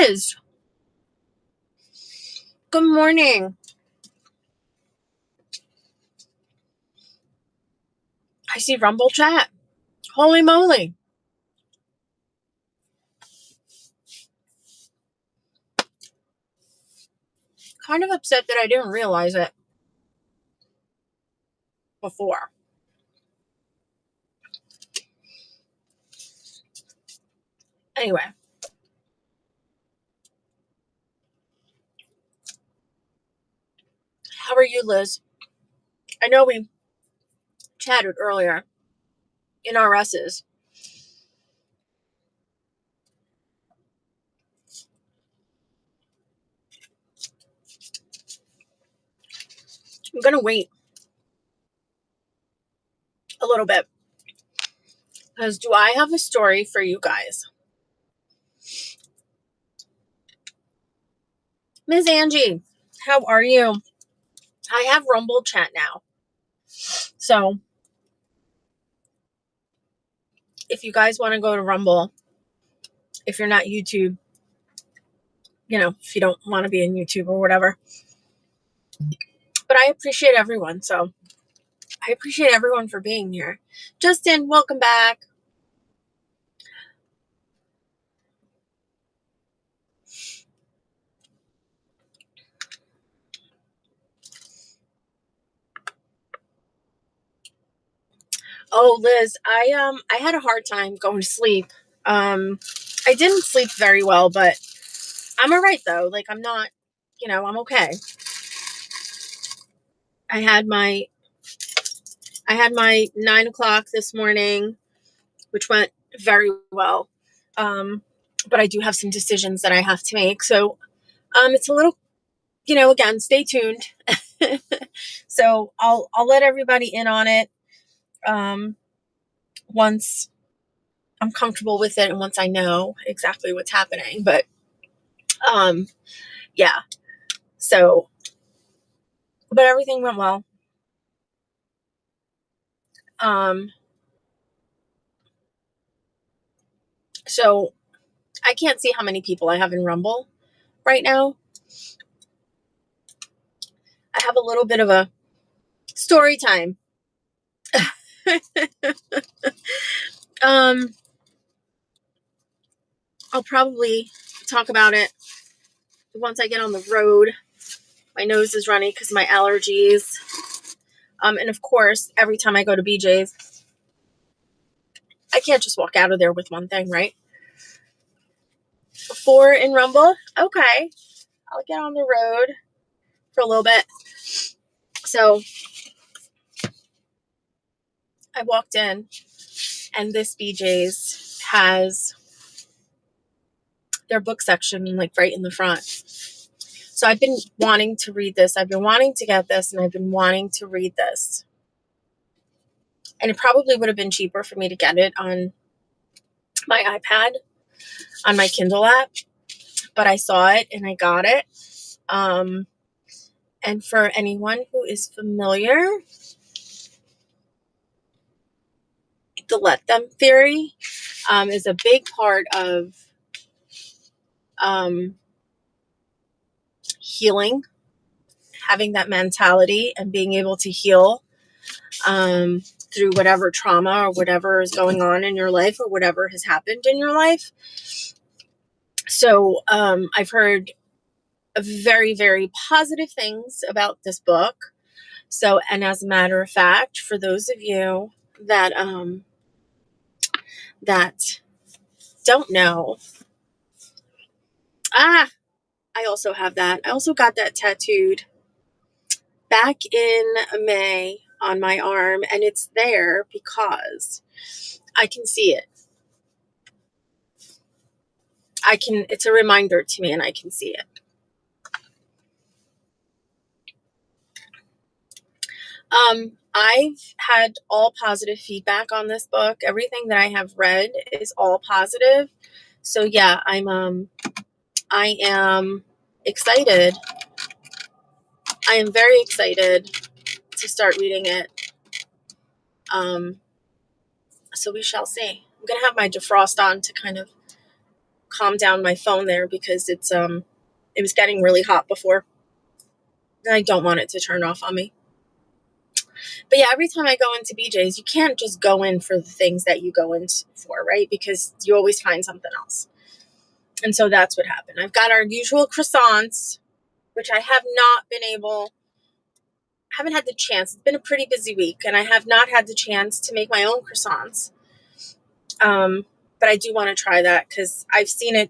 Liz, good morning. I see Rumble chat. Holy moly. Kind of upset that I didn't realize it before. Anyway. How are you, Liz? I know we chatted earlier in RS's. I'm going to wait a little bit because do I have a story for you guys? Ms. Angie, how are you? I have Rumble chat now. So if you guys want to go to Rumble, if you're not YouTube, if you don't want to be in YouTube or whatever. But I appreciate everyone. So I appreciate everyone for being here. Justin, welcome back. Oh, Liz, I had a hard time going to sleep. I didn't sleep very well, but I'm all right though. Like I'm not, I'm okay. I had my 9 o'clock this morning, which went very well. But I do have some decisions that I have to make. So, it's a little, again, stay tuned. So I'll let everybody in on it. Once I'm comfortable with it and once I know exactly what's happening, but, yeah, so, but everything went well. So I can't see how many people I have in Rumble right now. I have a little bit of a story time. I'll probably talk about it once I get on the road. My nose is runny because of my allergies. And of course, every time I go to BJ's, I can't just walk out of there with one thing, right? 4 in Rumble. Okay. I'll get on the road for a little bit. So I walked in and this BJ's has their book section like right in the front. So I've been wanting to read this. I've been wanting to get this and I've been wanting to read this. And it probably would have been cheaper for me to get it on my iPad, on my Kindle app, but I saw it and I got it. And for anyone who is familiar, the let them theory is a big part of healing, having that mentality and being able to heal through whatever trauma or whatever is going on in your life or whatever has happened in your life. So I've heard very, very positive things about this book. So, and as a matter of fact, for those of you that that don't know, I also have that. I also got that tattooed back in May on my arm, and it's there because I can see it. It's a reminder to me and I can see it. I've had all positive feedback on this book. Everything that I have read is all positive. So yeah, I am excited. I am very excited to start reading it. So we shall see. I'm going to have my defrost on to kind of calm down my phone there because it was getting really hot before. And I don't want it to turn off on me. But yeah, every time I go into BJ's, you can't just go in for the things that you go in for, right? Because you always find something else. And so that's what happened. I've got our usual croissants, which I have not been haven't had the chance. It's been a pretty busy week, and I have not had the chance to make my own croissants. But I do want to try that because I've seen it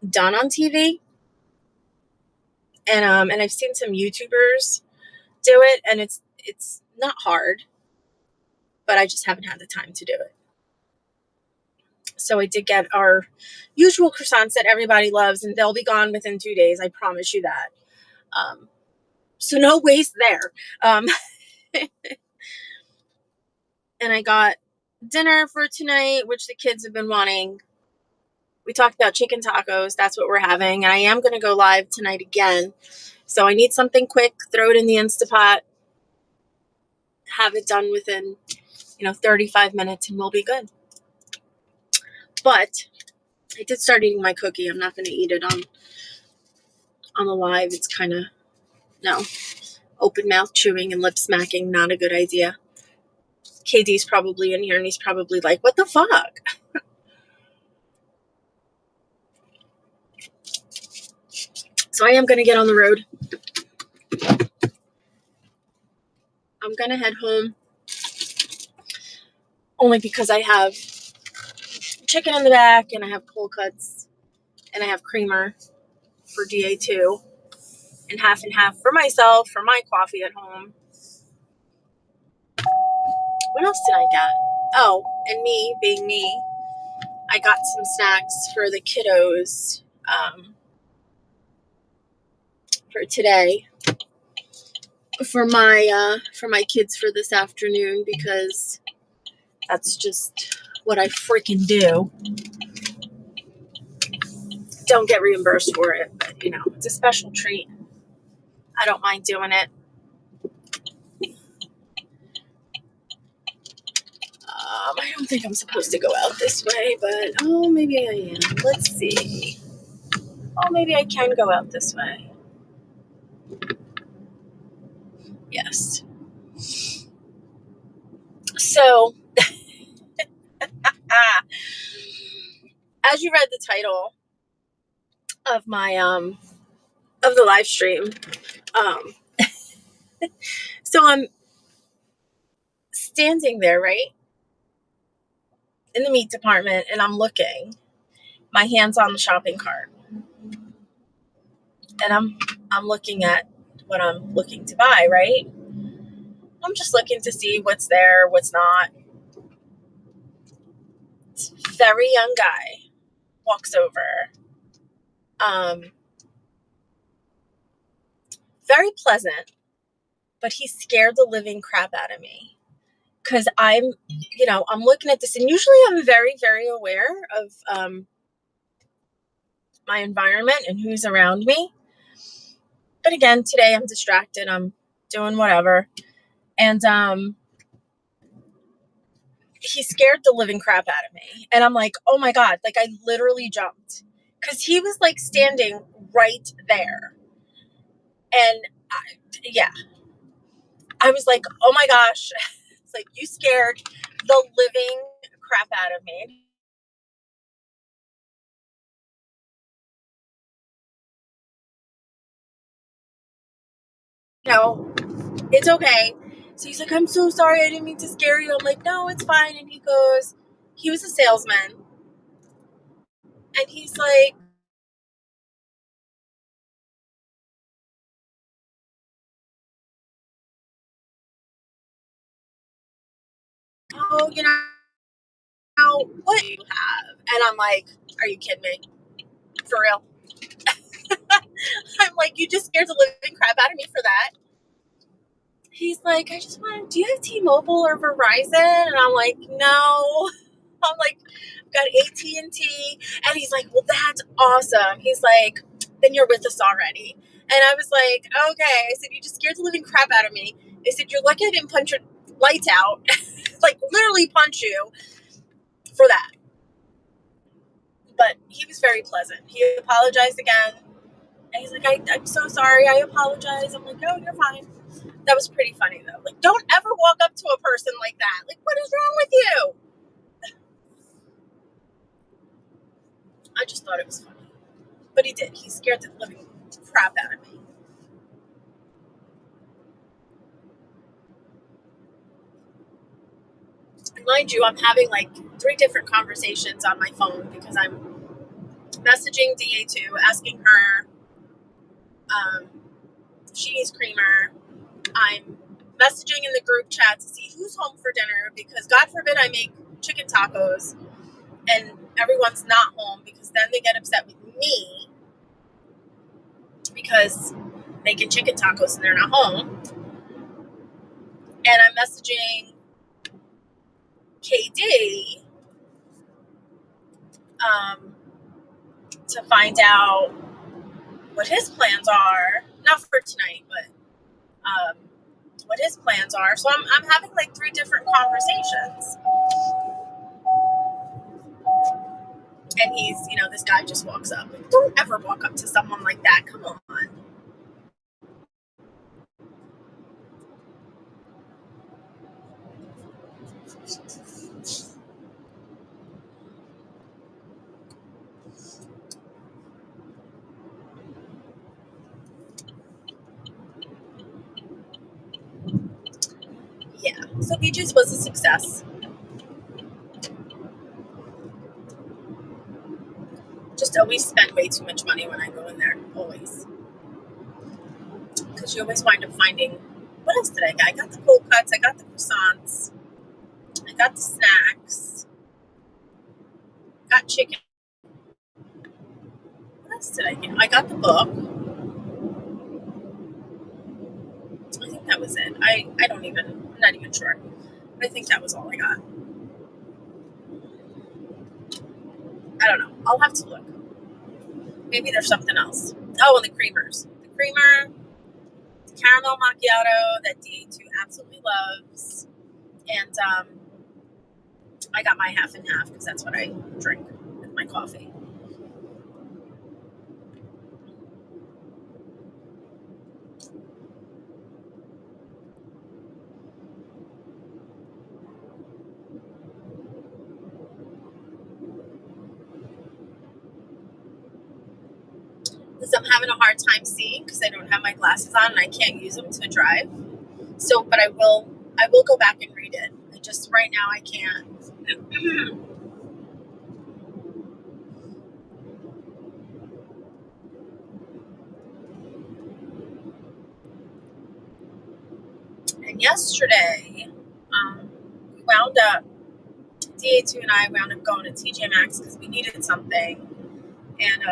done on TV, and I've seen some YouTubers do it, and it's not hard, but I just haven't had the time to do it. So I did get our usual croissants that everybody loves, and they'll be gone within 2 days. I promise you that. So no waste there. And I got dinner for tonight, which the kids have been wanting. We talked about chicken tacos. That's what we're having. And I am going to go live tonight again. So I need something quick. Throw it in the Instapot. Have it done within, 35 minutes and we'll be good. But I did start eating my cookie. I'm not going to eat it on the live. It's kind of, no. Open mouth chewing and lip smacking. Not a good idea. KD's probably in here and he's probably like, what the fuck? So I am going to get on the road. I'm going to head home only because I have chicken in the back and I have cold cuts and I have creamer for DA2 and half for myself for my coffee at home. What else did I get? Oh, and me being me, I got some snacks for the kiddos for today. For my kids for this afternoon because that's just what I freaking do. Don't get reimbursed for it, but it's a special treat. I don't mind doing it. I don't think I'm supposed to go out this way, but maybe I am. Let's see. Maybe I can go out this way. Yes. So, as you read the title of my of the live stream, so I'm standing there, right, in the meat department, and I'm looking. My hand's on the shopping cart, and I'm looking at what I'm looking to buy, right? I'm just looking to see what's there, what's not. Very young guy walks over. Very pleasant, but he scared the living crap out of me. Because I'm looking at this, and usually I'm very, very aware of my environment and who's around me. But again, today I'm distracted. I'm doing whatever. And he scared the living crap out of me. And I'm like, oh my God, like I literally jumped. Because he was like standing right there. And I was like, oh my gosh. It's like, you scared the living crap out of me. It's okay. So he's like, I'm so sorry. I didn't mean to scare you. I'm like, no, it's fine. And he was a salesman. And he's like, oh, what do you have? And I'm like, are you kidding me? For real? I'm like, you just scared the living crap out of me for that. He's like, do you have T-Mobile or Verizon? And I'm like, no. I'm like, I've got AT&T. And he's like, well, that's awesome. He's like, then you're with us already. And I was like, okay. I said, you just scared the living crap out of me. I said, you're lucky I didn't punch your lights out. Like, literally punch you for that. But he was very pleasant. He apologized again. And he's like, I'm so sorry. I apologize. I'm like, no, you're fine. That was pretty funny, though. Like, don't ever walk up to a person like that. Like, what is wrong with you? I just thought it was funny. But he did. He scared the living crap out of me. And mind you, I'm having like 3 different conversations on my phone because I'm messaging DA2, asking her if she needs creamer. I'm messaging in the group chat to see who's home for dinner because God forbid I make chicken tacos and everyone's not home because then they get upset with me because making chicken tacos and they're not home. And I'm messaging KD to find out what his plans are, not for tonight, but what his plans are. So I'm having like 3 different conversations. And he's, this guy just walks up. Like, don't ever walk up to someone like that. Come on. Yeah. So BJ's was a success. Just always spend way too much money when I go in there. Always. Because you always wind up finding, what else did I get? I got the cold cuts. I got the croissants. I got the snacks. Got chicken. What else did I get? I got the book. I think that was it. I'm not even sure. But I think that was all I got. I don't know. I'll have to look. Maybe there's something else. Oh, and the creamers. The creamer, the caramel macchiato that DA2 absolutely loves. And I got my half and half because that's what I drink with my coffee. Because I'm having a hard time seeing because I don't have my glasses on and I can't use them to drive. So, but I will go back and read it. Just right now I can't. And yesterday, we wound up, DA2 and I wound up going to TJ Maxx because we needed something. And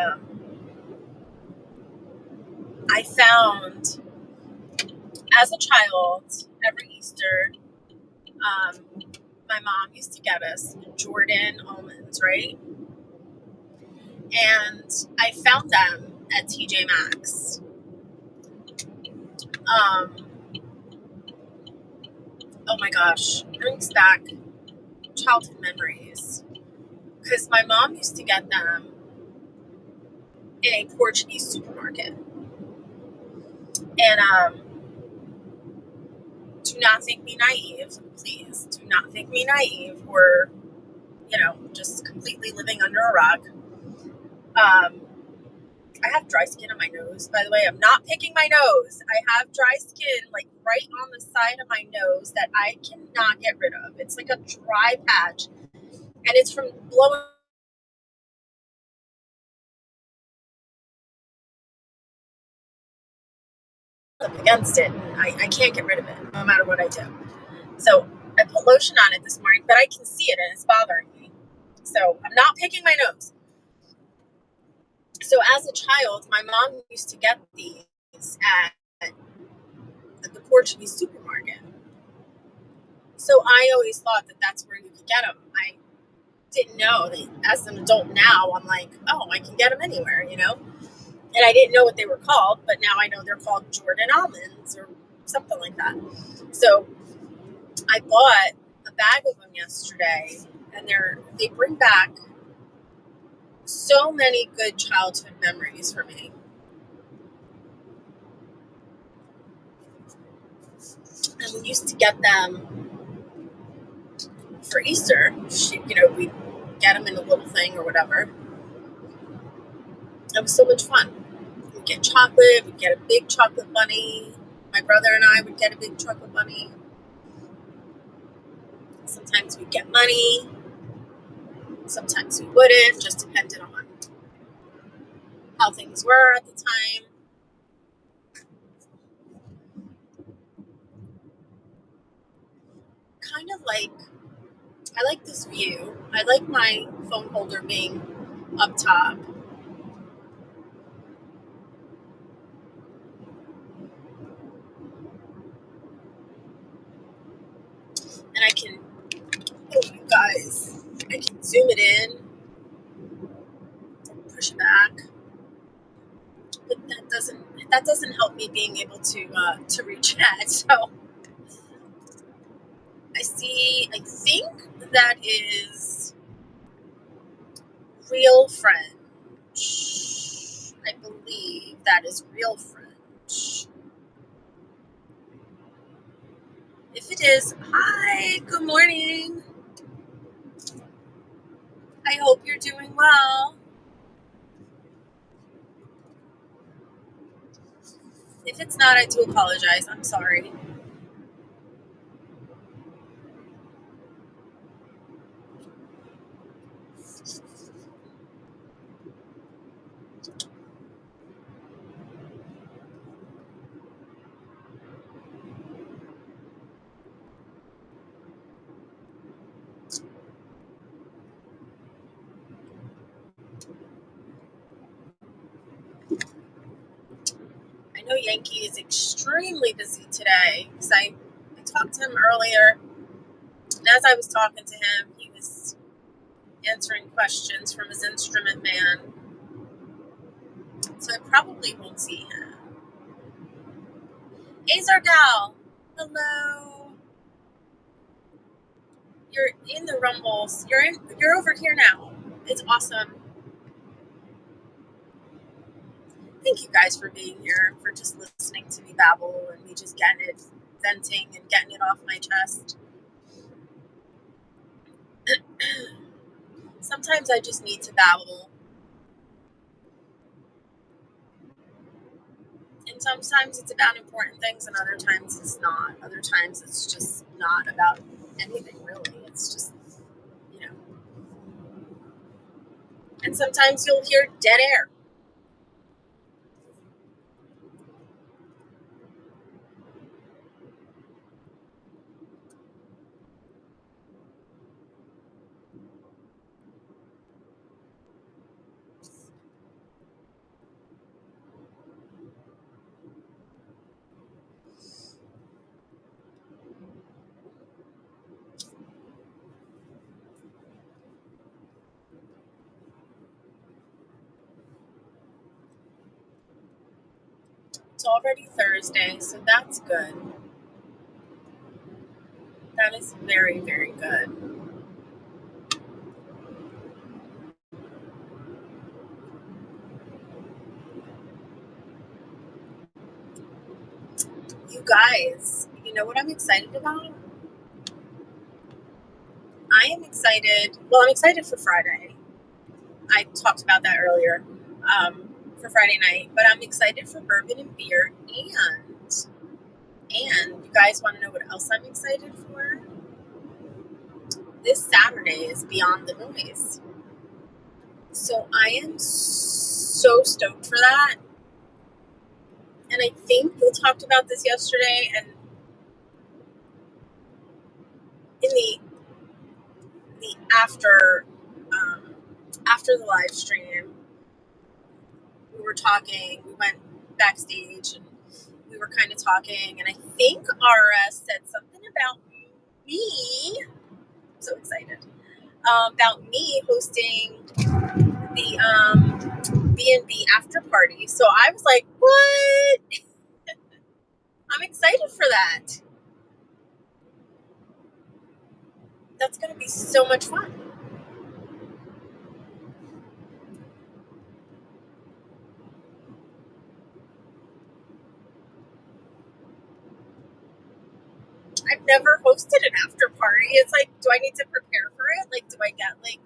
I found, as a child, every Easter, my mom used to get us Jordan almonds, right? And I found them at TJ Maxx. Oh my gosh, brings back childhood memories. Because my mom used to get them in a Portuguese supermarket. And do not think me naive, please. Do not think me naive or, just completely living under a rock. I have dry skin on my nose, by the way. I'm not picking my nose. I have dry skin, like, right on the side of my nose that I cannot get rid of. It's like a dry patch. And it's from blowing up against it. And I can't get rid of it, no matter what I do. So I put lotion on it this morning, but I can see it and it's bothering me. So I'm not picking my nose. So as a child, my mom used to get these at the Portuguese supermarket. So I always thought that that's where you could get them. I didn't know that as an adult now, I'm like, oh, I can get them anywhere, And I didn't know what they were called, but now I know they're called Jordan almonds or something like that. So I bought a bag of them yesterday, and they bring back So many good childhood memories for me. And we used to get them for Easter. We'd get them in a little thing or whatever. It was so much fun. We'd get chocolate, we'd get a big chocolate bunny. My brother and I would get a big chocolate bunny. Sometimes we'd get money. Sometimes we wouldn't, just depended on how things were at the time. Kind of like, I like this view. I like my phone holder being up top. And I can, oh you guys, I can zoom it in, push it back. But that doesn't help me being able to reach that. So I think that is real French. I believe that is real French. If it is, hi, good morning. I hope you're doing well. If it's not, I do apologize. I'm sorry. I know Yankee is extremely busy today because I talked to him earlier, and as I was talking to him, he was answering questions from his instrument man, so I probably won't see him. Hey Zardal, hello. You're in the rumbles. You're over here now. It's awesome. Thank you guys for being here, for just listening to me babble and me just getting it, venting and getting it off my chest. Sometimes I just need to babble. And sometimes it's about important things and other times it's not. Other times it's just not about anything really. It's just, you know. And sometimes you'll hear dead air. It's already Thursday, so that's good. That is very, very good. You guys, you know what I'm excited about? I am excited. Well, I'm excited for Friday. I talked about that earlier for Friday night, but I'm excited for bourbon and beer. And you guys want to know what else I'm excited for? This Saturday is Beyond the Noise. So I am so stoked for that. And I think we talked about this yesterday, and in the after the live stream, we were talking. We went backstage and we were kind of talking, and I think RS said something about me. I'm so excited about me hosting the B&B after party. So I was like, what? I'm excited for that. That's going to be so much fun. I've never hosted an after party. It's like, do I need to prepare for it? Like, do I get like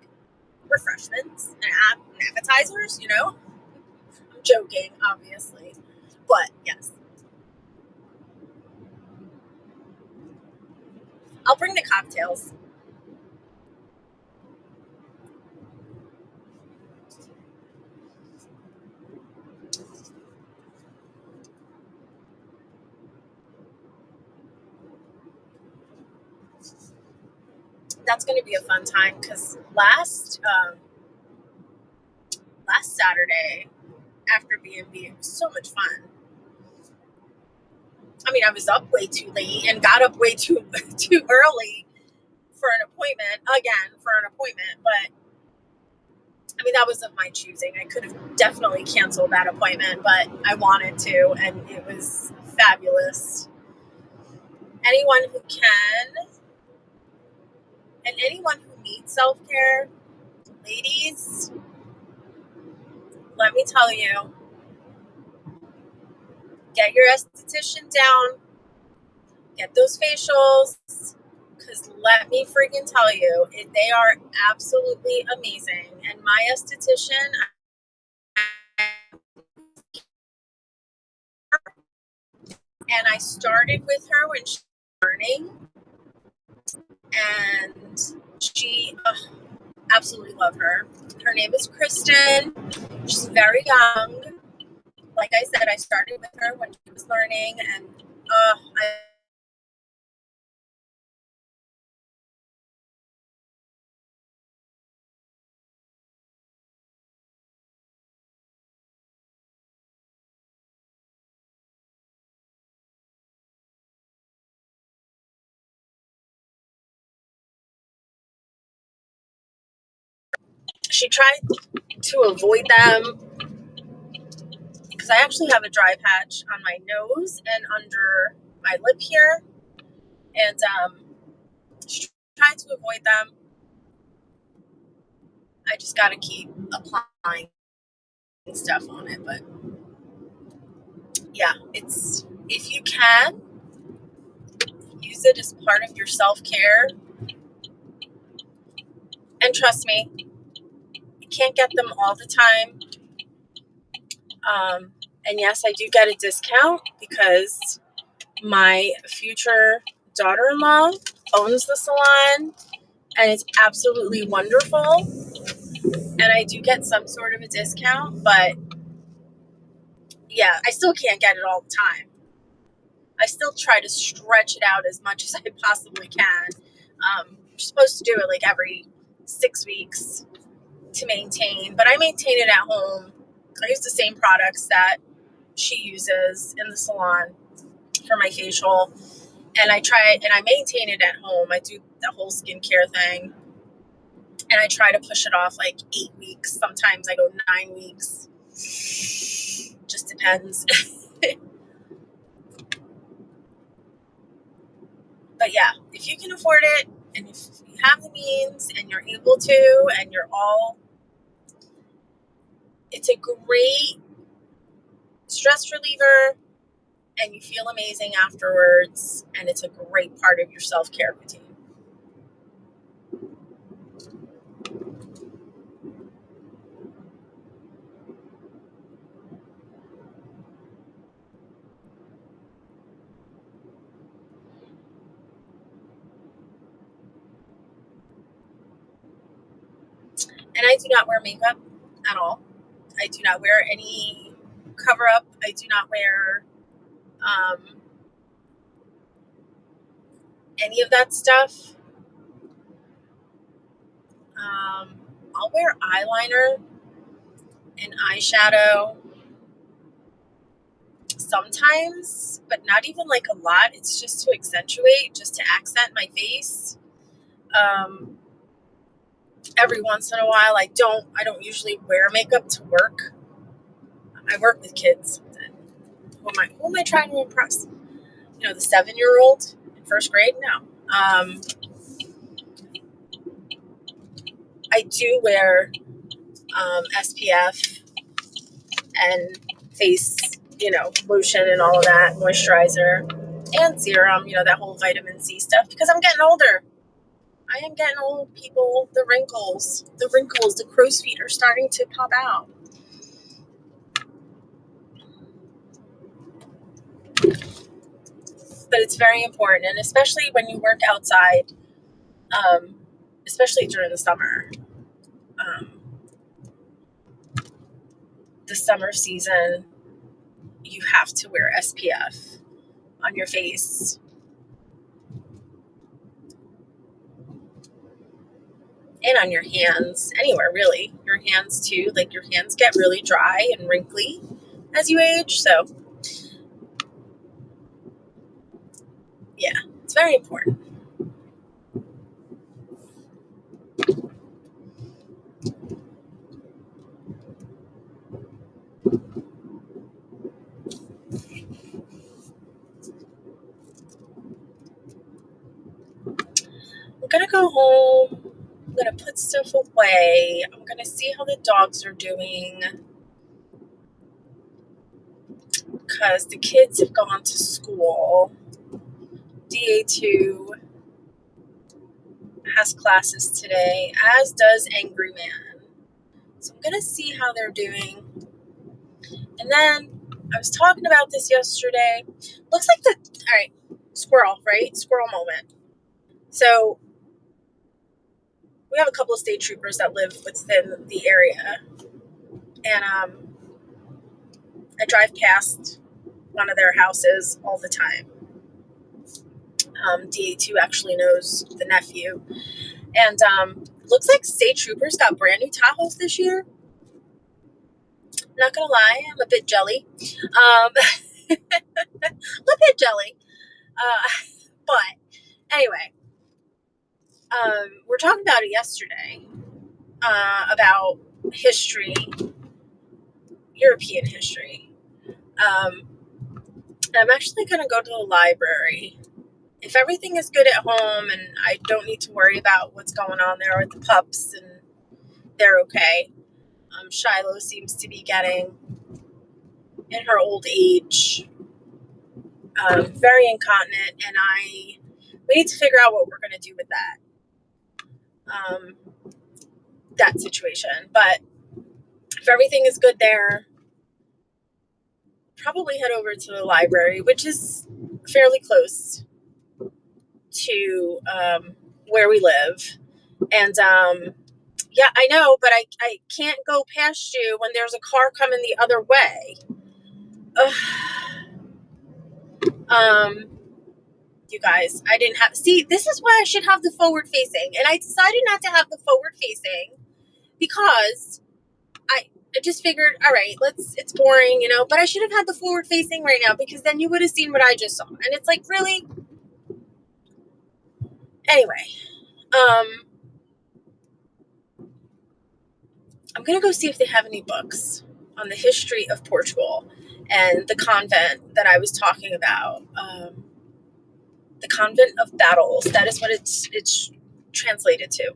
refreshments and appetizers? You know, I'm joking, obviously, but yes, I'll bring the cocktails. That's going to be a fun time because last Saturday after B&B, it was so much fun. I mean, I was up way too late and got up way too early for an appointment, but I mean, that was of my choosing. I could have definitely canceled that appointment, but I wanted to, and it was fabulous. Anyone who can, and anyone who needs self-care, ladies, let me tell you, get your esthetician down, get those facials, because let me freaking tell you, they are absolutely amazing. And my esthetician, and I started with her when she was learning, and she, absolutely love her. Her name is Kristen. She's very young. Like I said, I started with her when she was learning, and she tried to avoid them because I actually have a dry patch on my nose and under my lip here, and she tried to avoid them. I just got to keep applying stuff on it, but yeah, it's, if you can use it as part of your self-care, and trust me, you can't get them all the time. And yes, I do get a discount because my future daughter-in-law owns the salon, and it's absolutely wonderful, and I do get some sort of a discount, but yeah, I still can't get it all the time. I still try to stretch it out as much as I possibly can. You're supposed to do it like every 6 weeks to maintain, but I maintain it at home. I use the same products that she uses in the salon for my facial, and I maintain it at home. I do the whole skincare thing, and I try to push it off like 8 weeks. Sometimes I go 9 weeks. Just depends. But yeah, if you can afford it, and if you have the means and you're able to, and it's a great stress reliever, and you feel amazing afterwards, and it's a great part of your self-care routine. And I do not wear makeup at all. I do not wear any cover up. I do not wear any of that stuff. I'll wear eyeliner and eyeshadow sometimes, but not even like a lot. It's just to accentuate, just to accent my face. Every once in a while, I don't usually wear makeup to work. I work with kids. Who am I trying to impress? You know, the 7-year-old in first grade? No. I do wear SPF and face, lotion and all of that, moisturizer. and serum, that whole vitamin C stuff, because I'm getting older. I am getting old, people. The wrinkles, the crow's feet are starting to pop out. But it's very important, and especially when you work outside, especially during the summer. The summer season, you have to wear SPF on your face. And on your hands, anywhere really. Your hands too. Like, your hands get really dry and wrinkly as you age. So, yeah, it's very important. I'm going to go home. I'm going to put stuff away. I'm going to see how the dogs are doing, because the kids have gone to school. DA2 has classes today, as does Angry Man. So I'm going to see how they're doing. And then I was talking about this yesterday. Looks like all right, squirrel, right? Squirrel moment. So we have a couple of state troopers that live within the area. And I drive past one of their houses all the time. DA2 actually knows the nephew. And looks like state troopers got brand new Tahoes this year. Not gonna lie, I'm a bit jelly. I'm a bit jelly. But anyway, we're talking about it yesterday, about history, European history. And I'm actually going to go to the library. If everything is good at home and I don't need to worry about what's going on there with the pups and they're okay, Shiloh seems to be getting, in her old age, very incontinent, and we need to figure out what we're going to do with that situation. But if everything is good there, probably head over to the library, which is fairly close to where we live. And yeah, I know, but I can't go past you when there's a car coming the other way. You guys, I didn't have, see, this is why I should have the forward facing. And I decided not to have the forward facing because I just figured, all right, it's boring, but I should have had the forward facing right now, because then you would have seen what I just saw. And it's like, really? Anyway, I'm going to go see if they have any books on the history of Portugal and the convent that I was talking about. The Convent of Battles. That is what it's translated to.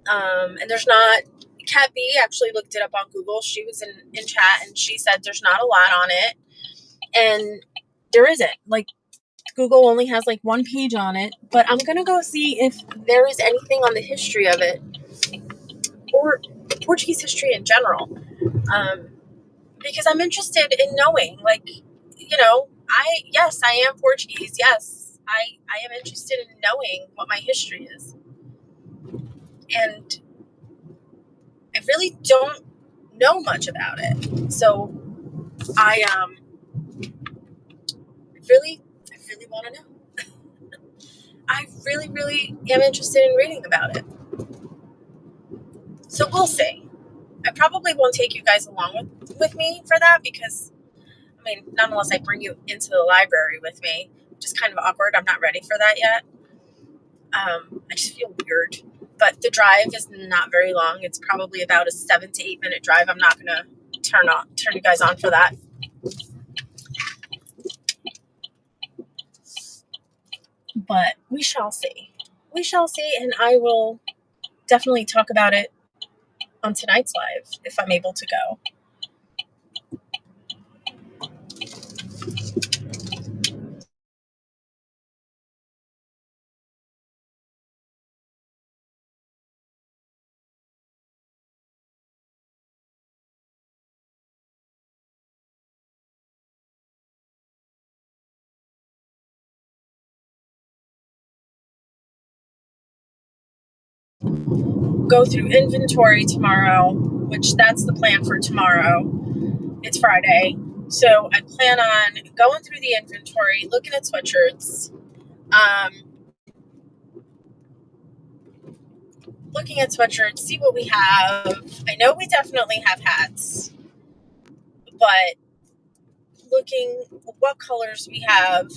And there's not, Kat B actually looked it up on Google. She was in chat and she said there's not a lot on it. And there isn't. Like, Google only has like one page on it. But I'm going to go see if there is anything on the history of it, or Portuguese history in general. Because I'm interested in knowing, like, I am Portuguese. Yes, I am interested in knowing what my history is. And I really don't know much about it. So I really want to know. I really, really am interested in reading about it. So we'll see. I probably won't take you guys along with me for that, because, not unless I bring you into the library with me, which is kind of awkward. I'm not ready for that yet. I just feel weird. But the drive is not very long. It's probably about a 7 to 8 minute drive. I'm not going to turn you guys on for that. But we shall see. We shall see, and I will definitely talk about it on tonight's live if I'm able to go. go through inventory tomorrow, which that's the plan for tomorrow. It's Friday. So I plan on going through the inventory, looking at sweatshirts, see what we have. I know we definitely have hats, but looking what colors we have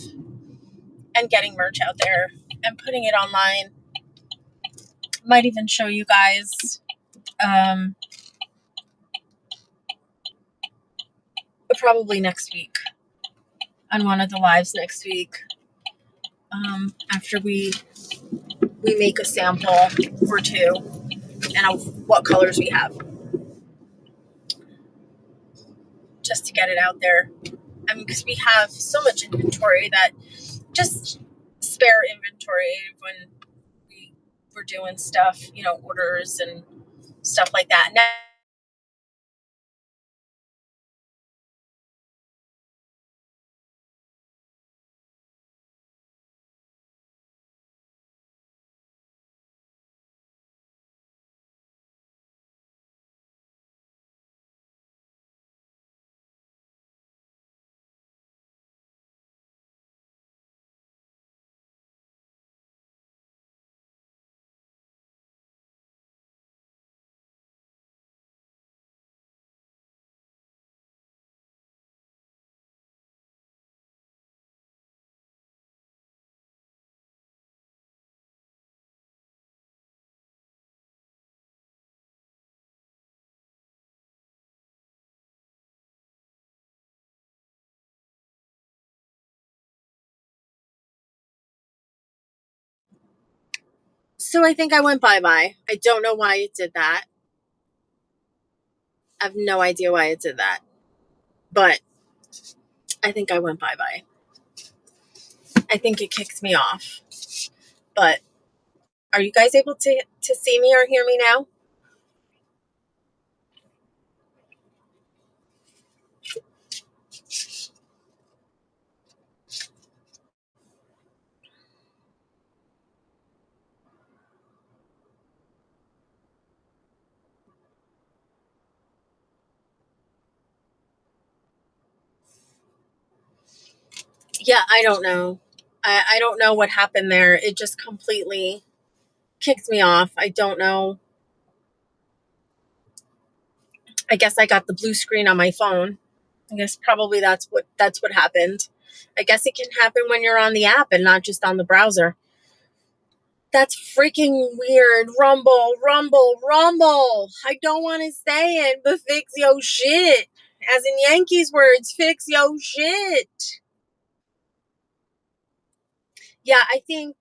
and getting merch out there and putting it online. Might even show you guys probably next week on one of the lives next week, after we make a sample or two and of what colors we have, just to get it out there. I mean, because we have so much inventory that just spare inventory when we were doing stuff, orders and stuff like that. Now, so I think I went bye-bye. I don't know why it did that. I have no idea why it did that. But I think I went bye-bye. I think it kicked me off. But are you guys able to see me or hear me now? Yeah, I don't know. I don't know what happened there. It just completely kicked me off. I don't know. I guess I got the blue screen on my phone. I guess probably that's what happened. I guess it can happen when you're on the app and not just on the browser. That's freaking weird. Rumble, rumble, rumble. I don't want to say it, but fix yo shit. As in Yankees words, fix yo shit. Yeah, I think,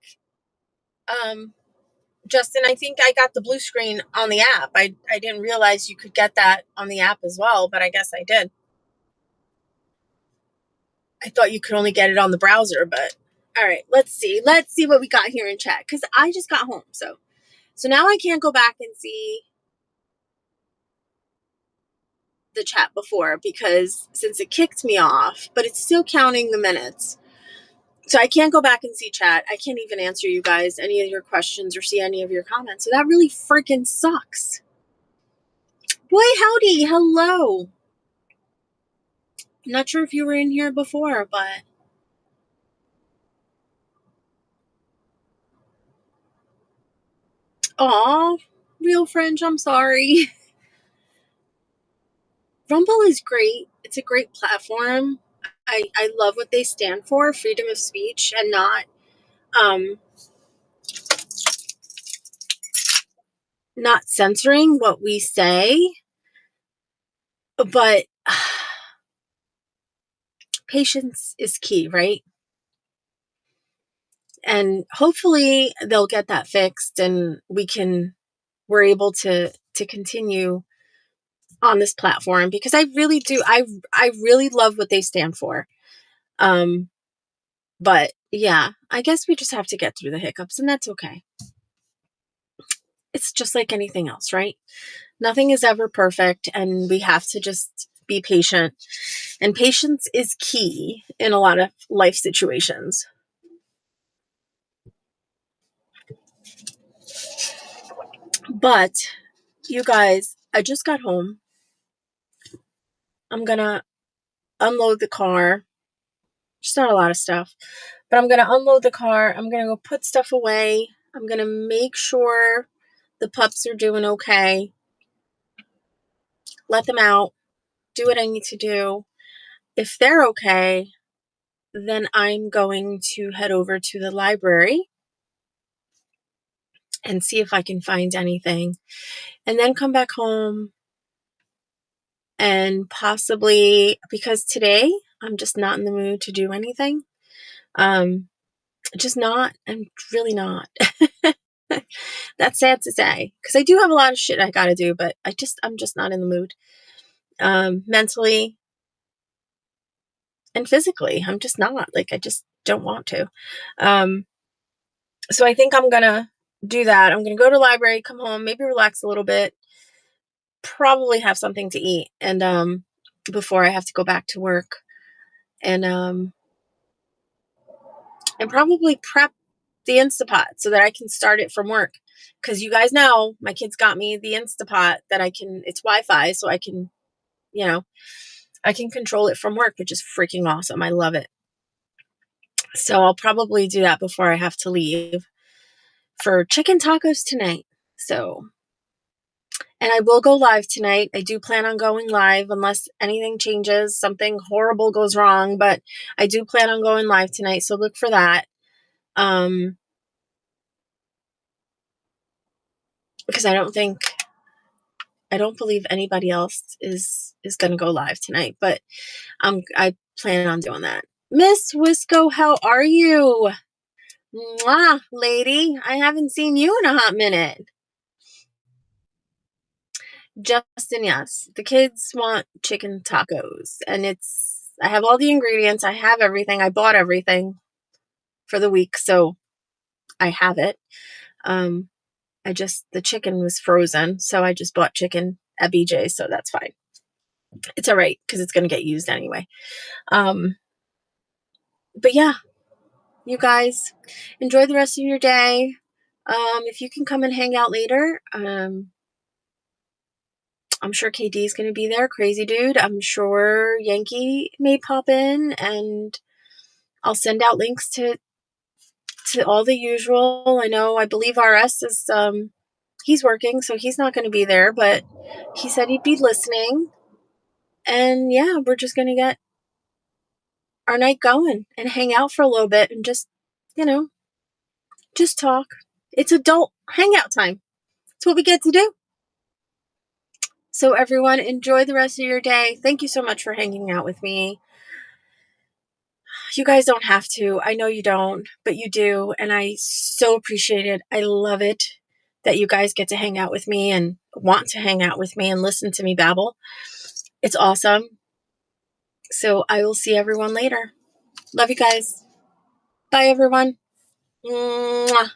Justin, I think I got the blue screen on the app. I didn't realize you could get that on the app as well, but I guess I did. I thought you could only get it on the browser, but all right, let's see. Let's see what we got here in chat, because I just got home. So now I can't go back and see the chat before, because since it kicked me off, but it's still counting the minutes. So I can't go back and see chat. I can't even answer you guys any of your questions or see any of your comments. So that really freaking sucks. Boy, howdy. Hello. I'm not sure if you were in here before, but aw, real French, I'm sorry. Rumble is great. It's a great platform. I love what they stand for, freedom of speech, and not censoring what we say. But patience is key, right? And hopefully they'll get that fixed and we're able to continue on this platform, because I really do. I really love what they stand for. But yeah, I guess we just have to get through the hiccups, and that's okay. It's just like anything else, right? Nothing is ever perfect, and we have to just be patient. And patience is key in a lot of life situations. But you guys, I just got home. I'm gonna unload the car. Just not a lot of stuff, but I'm gonna unload the car. I'm gonna go put stuff away. I'm gonna make sure the pups are doing okay. Let them out. Do what I need to do. If they're okay, then I'm going to head over to the library and see if I can find anything, and then come back home and possibly, because today I'm just not in the mood to do anything. Just not. I'm really not. That's sad to say, because I do have a lot of shit I gotta do, but I'm just not in the mood. Mentally and physically, I'm just not. Like, I just don't want to. So I think I'm gonna do that. I'm gonna go to the library, come home, maybe relax a little bit, probably have something to eat, and before I have to go back to work, and probably prep the Instapot so that I can start it from work. Because you guys know my kids got me the Instapot that it's Wi-Fi, so I can, I can control it from work, which is freaking awesome. I love it. So I'll probably do that before I have to leave for chicken tacos tonight. So, and I will go live tonight. I do plan on going live unless anything changes, something horrible goes wrong, but I do plan on going live tonight. So look for that. Because I don't believe anybody else is going to go live tonight, but I plan on doing that. Miss Wisco, how are you? Mwah, lady. I haven't seen you in a hot minute. Justin, yes. The kids want chicken tacos, and I have all the ingredients. I have everything. I bought everything for the week, so I have it. The chicken was frozen, so I just bought chicken at BJ's, so that's fine. It's all right because it's going to get used anyway. But yeah, you guys enjoy the rest of your day. If you can come and hang out later, I'm sure KD is going to be there. Crazy dude. I'm sure Yankee may pop in, and I'll send out links to all the usual. I believe RS is he's working, so he's not going to be there, but he said he'd be listening. And yeah, we're just going to get our night going and hang out for a little bit and just talk. It's adult hangout time. It's what we get to do. So everyone, enjoy the rest of your day. Thank you so much for hanging out with me. You guys don't have to. I know you don't, but you do. And I so appreciate it. I love it that you guys get to hang out with me and want to hang out with me and listen to me babble. It's awesome. So I will see everyone later. Love you guys. Bye, everyone. Mwah.